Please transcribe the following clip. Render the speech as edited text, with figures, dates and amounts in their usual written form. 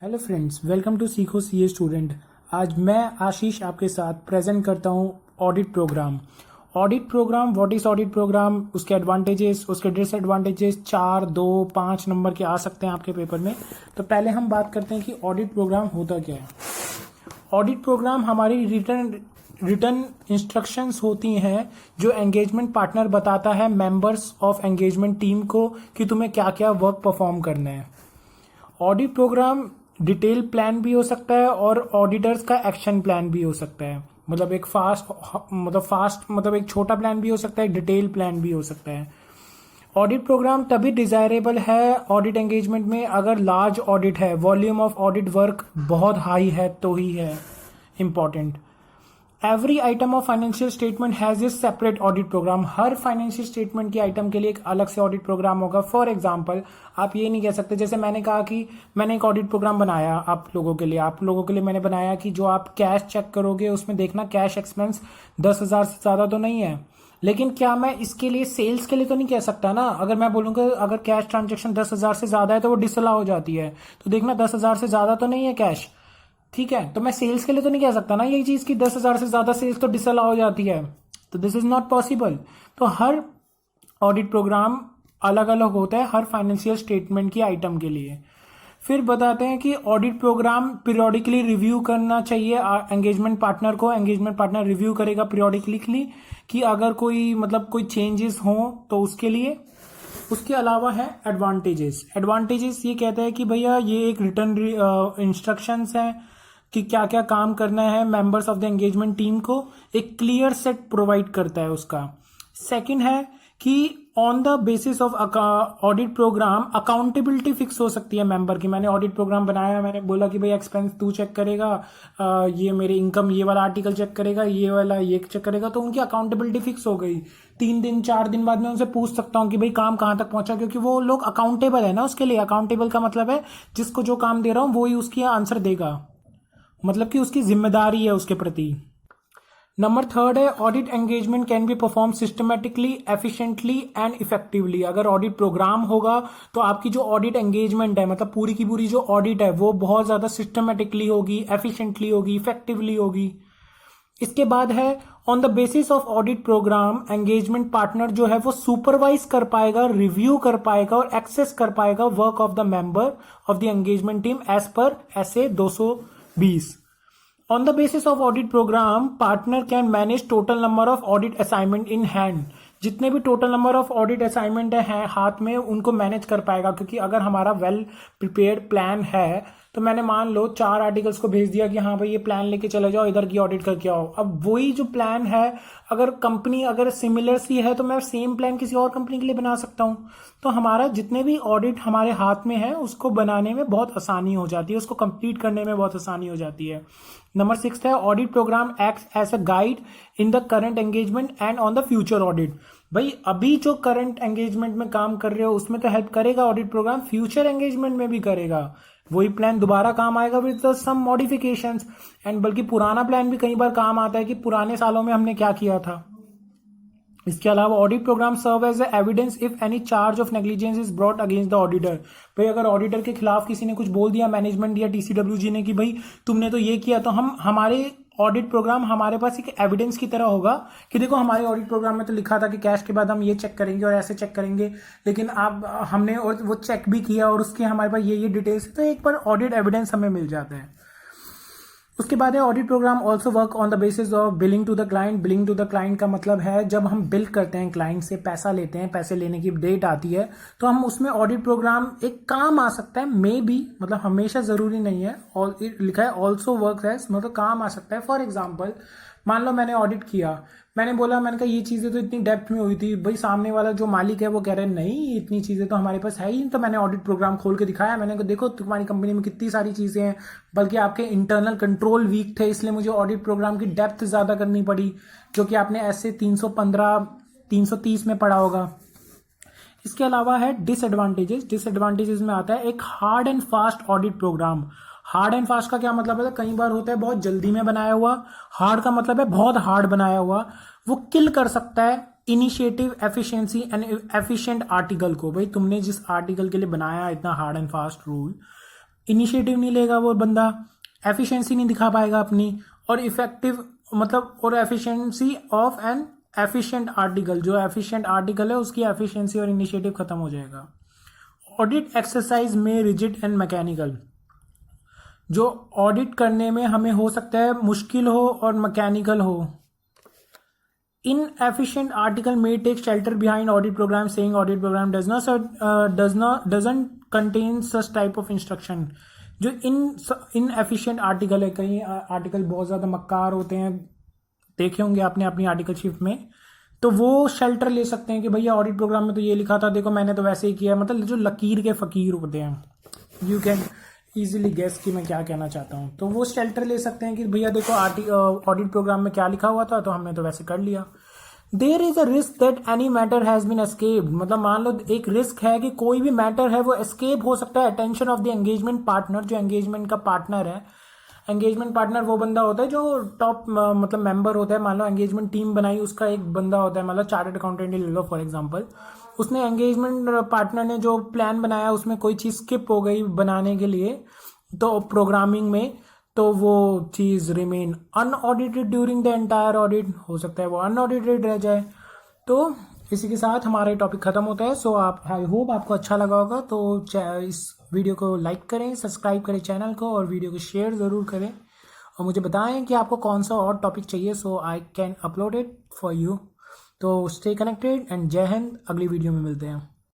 Hello friends, welcome to सीखो CA student. आज मैं आशीष आपके साथ प्रेजेंट करता हूँ audit programme. Audit programme, what is audit programme, उसके एडवांटेजेस, उसके डिसएडवांटेजेस 4, 2, 5 नंबर के आ सकते हैं आपके पेपर में। तो पहले हम बात करते हैं कि ऑडिट प्रोग्राम होता क्या है। ऑडिट प्रोग्राम हमारी रिटर्न इंस्ट्रक्शंस होती हैं जो एंगेजमेंट पार्टनर बताता है मेंबर्स ऑफ एंगेजमेंट टीम को कि तुम्हें क्या क्या वर्क परफॉर्म करना है। ऑडिट प्रोग्राम डिटेल प्लान भी हो सकता है और ऑडिटर्स का एक्शन प्लान भी हो सकता है। मतलब एक फास्ट मतलब एक छोटा प्लान भी हो सकता है, डिटेल प्लान भी हो सकता है। ऑडिट प्रोग्राम तभी डिजायरेबल है ऑडिट एंगेजमेंट में अगर लार्ज ऑडिट है, वॉल्यूम ऑफ ऑडिट वर्क बहुत हाई है तो ही है important. Every item of financial statement has a separate audit programme. हर फाइनेंशियल स्टेटमेंट के आइटम के लिए एक अलग से ऑडिट प्रोग्राम होगा। फॉर एग्जांपल, आप ये नहीं कह सकते, जैसे मैंने कहा कि मैंने एक ऑडिट प्रोग्राम बनाया आप लोगों के लिए मैंने बनाया कि जो आप कैश चेक करोगे उसमें देखना कैश एक्सपेंस 10,000 से ज्यादा तो नहीं है। लेकिन क्या मैं इसके लिए सेल्स के लिए तो नहीं कह सकता ना। अगर मैं बोलूंगा अगर कैश ट्रांजेक्शन 10,000 से ज्यादा है तो वो डिसअलाउ हो जाती है। तो देखना 10,000 से ज्यादा तो नहीं है कैश, ठीक है। तो मैं सेल्स के लिए तो नहीं कह सकता ना ये चीज की 10,000 से ज्यादा सेल्स तो डिसअलाउ हो जाती है। तो दिस इज नॉट पॉसिबल। तो हर ऑडिट प्रोग्राम अलग अलग होता है हर फाइनेंशियल स्टेटमेंट की आइटम के लिए। फिर बताते हैं कि ऑडिट प्रोग्राम पीरियोडिकली रिव्यू करना चाहिए एंगेजमेंट पार्टनर को। एंगेजमेंट पार्टनर रिव्यू करेगा पीरियोडिकली कि अगर कोई चेंजेस हो तो उसके लिए। उसके अलावा है एडवांटेजेस। एडवांटेजेस ये कहता है कि भैया ये एक रिटर्न इंस्ट्रक्शंस है कि क्या क्या काम करना है members of the engagement team को, एक क्लियर सेट प्रोवाइड करता है उसका। सेकंड है कि on the basis of audit programme accountability fix हो सकती है मेंबर की। मैंने ऑडिट प्रोग्राम बनाया, मैंने बोला कि भाई एक्सपेंस तू चेक करेगा, ये मेरे इनकम ये वाला आर्टिकल चेक करेगा, ये वाला ये चेक करेगा, तो उनकी अकाउंटेबिलिटी फिक्स हो गई। 3 दिन 4 दिन बाद मैं उनसे पूछ सकता हूँ कि भाई काम कहाँ तक पहुंचा, क्योंकि वो लोग अकाउंटेबल है ना उसके लिए। अकाउंटेबल का मतलब है जिसको जो काम दे रहा हूँ वो ही उसकी आंसर देगा, मतलब कि उसकी जिम्मेदारी है उसके प्रति। नंबर थर्ड है audit engagement can be perform systematically, efficiently and effectively. अगर ऑडिट प्रोग्राम होगा तो आपकी जो ऑडिट एंगेजमेंट है, मतलब पूरी की पूरी जो ऑडिट है वो बहुत ज्यादा सिस्टमेटिकली होगी, एफिशिएंटली होगी, इफेक्टिवली होगी। इसके बाद है on the basis of audit programme engagement partner जो है वो सुपरवाइज कर पाएगा, रिव्यू कर पाएगा और एक्सेस कर पाएगा work of the member of the engagement team as पर SA 220। On the basis of audit program, partner can manage total number of audit assignment in hand। जितने भी total number of audit assignment है हाथ में उनको manage कर पाएगा। क्योंकि अगर हमारा वेल प्रिपेयर्ड प्लान है तो मैंने मान लो 4 आर्टिकल्स को भेज दिया कि हाँ भाई ये प्लान लेके चले जाओ, इधर की ऑडिट करके आओ। अब वही जो प्लान है अगर कंपनी अगर सिमिलर सी है तो मैं सेम प्लान किसी और कंपनी के लिए बना सकता हूँ। तो हमारा जितने भी ऑडिट हमारे हाथ में है उसको बनाने में बहुत आसानी हो जाती है, उसको कंप्लीट करने में बहुत आसानी हो जाती है। नंबर 6 है audit programme act as a guide in the current engagement and on the future audit. भाई अभी जो करंट एंगेजमेंट में काम कर रहे हो उसमें तो हेल्प करेगा ऑडिट प्रोग्राम, फ्यूचर एंगेजमेंट में भी करेगा। वही प्लान दोबारा काम आएगा विद सम मॉडिफिकेशंस। एंड बल्कि पुराना प्लान भी कई बार काम आता है कि पुराने सालों में हमने क्या किया था। इसके अलावा audit programme serve as evidence if any charge of negligence is brought against the auditor. भाई अगर ऑडिटर के खिलाफ किसी ने कुछ बोल दिया, मैनेजमेंट या TCWG ने, कि भाई तुमने तो ये किया, तो हमारे ऑडिट प्रोग्राम हमारे पास एक एविडेंस की तरह होगा कि देखो हमारे ऑडिट प्रोग्राम में तो लिखा था कि कैश के बाद हम ये चेक करेंगे और ऐसे चेक करेंगे, लेकिन अब हमने और वो चेक भी किया और उसके हमारे पास ये डिटेल्स है। तो एक बार ऑडिट एविडेंस हमें मिल जाता है। उसके बाद है audit programme also work on the basis of billing to the client. Billing to the client का मतलब है जब हम बिल करते हैं क्लाइंट से, पैसा लेते हैं, पैसे लेने की डेट आती है तो हम उसमें ऑडिट प्रोग्राम एक काम आ सकता है, मे बी, मतलब हमेशा जरूरी नहीं है। और लिखा है ऑल्सो वर्क एज, मतलब काम आ सकता है। फॉर एग्जाम्पल मान लो मैंने ऑडिट किया, मैंने कहा ये चीजें तो इतनी डेप्थ में हुई थी, भाई सामने वाला जो मालिक है वो कह रहे हैं नहीं इतनी चीजें तो हमारे पास है ही। तो मैंने ऑडिट प्रोग्राम खोल के दिखाया, मैंने कहा देखो तुम्हारी कंपनी में कितनी सारी चीजें हैं, बल्कि आपके इंटरनल कंट्रोल वीक थे इसलिए मुझे ऑडिट प्रोग्राम की डेप्थ ज्यादा करनी पड़ी, जो कि आपने ऐसे 315 330 में पढ़ा होगा। इसके अलावा है डिसएडवांटेजेस। डिसएडवांटेजेस में आता है एक hard and fast audit programme. Hard and fast का क्या मतलब है, कई बार होता है बहुत जल्दी में बनाया हुआ, हार्ड का मतलब है बहुत हार्ड बनाया हुआ, वो किल कर सकता है initiative, efficiency and efficient article को। भाई तुमने जिस आर्टिकल के लिए बनाया इतना hard and fast rule, initiative नहीं लेगा वो बंदा, एफिशिएंसी नहीं दिखा पाएगा अपनी, और इफेक्टिव मतलब और efficiency of N efficient article, जो एफिशिएंट आर्टिकल है उसकी एफिशिएंसी और इनिशिएटिव खत्म हो जाएगा। ऑडिट एक्सरसाइज में रिजिड एंड मैकेनिकल, जो ऑडिट करने में हमें हो सकता है मुश्किल हो और मैकेनिकल हो। Inefficient article may take shelter behind audit program, saying audit program doesn't contain such type of instruction। जो इनएफिशिएंट आर्टिकल है, कई आर्टिकल बहुत ज़्यादा मक्कार होते हैं, देखे होंगे आपने अपनी आर्टिकल शिफ्ट में, तो वो शेल्टर ले सकते हैं कि भैया ऑडिट प्रोग्राम में तो ये लिखा था, देखो मैंने तो वैसे ही किया। मतलब जो लकीर के फ़कीर होते हैं, यू कैन इजीली गेस कि मैं क्या कहना चाहता हूँ, तो वो शेल्टर ले सकते हैं कि भैया देखो ऑडिट प्रोग्राम में क्या लिखा हुआ था, तो हमने तो वैसे कर लिया। There is a risk that any matter has been escaped, मतलब मान लो एक रिस्क है कि कोई भी मैटर है वो एस्केप हो सकता है attention of the engagement partner. जो एंगेजमेंट का पार्टनर है, एंगेजमेंट पार्टनर वो बंदा होता है जो टॉप मतलब मेंबर होता है। मान लो एंगेजमेंट टीम बनाई, उसका एक बंदा होता है, मतलब चार्टर्ड अकाउंटेंट ले लो फॉर एग्जांपल, उसने एंगेजमेंट पार्टनर ने जो प्लान बनाया उसमें कोई चीज़ स्किप हो गई बनाने के लिए, तो प्रोग्रामिंग में, तो वो चीज़ remain unaudited during the entire audit, हो सकता है वो अनऑडिटेड रह जाए। तो इसी के साथ हमारा टॉपिक खत्म होता है। सो आप, आई होप आपको अच्छा लगा होगा, तो इस वीडियो को लाइक करें, सब्सक्राइब करें चैनल को, और वीडियो को शेयर ज़रूर करें, और मुझे बताएं कि आपको कौन सा और टॉपिक चाहिए, so I can upload it for you. तो स्टे कनेक्टेड एंड जय हिंद, अगली वीडियो में मिलते हैं।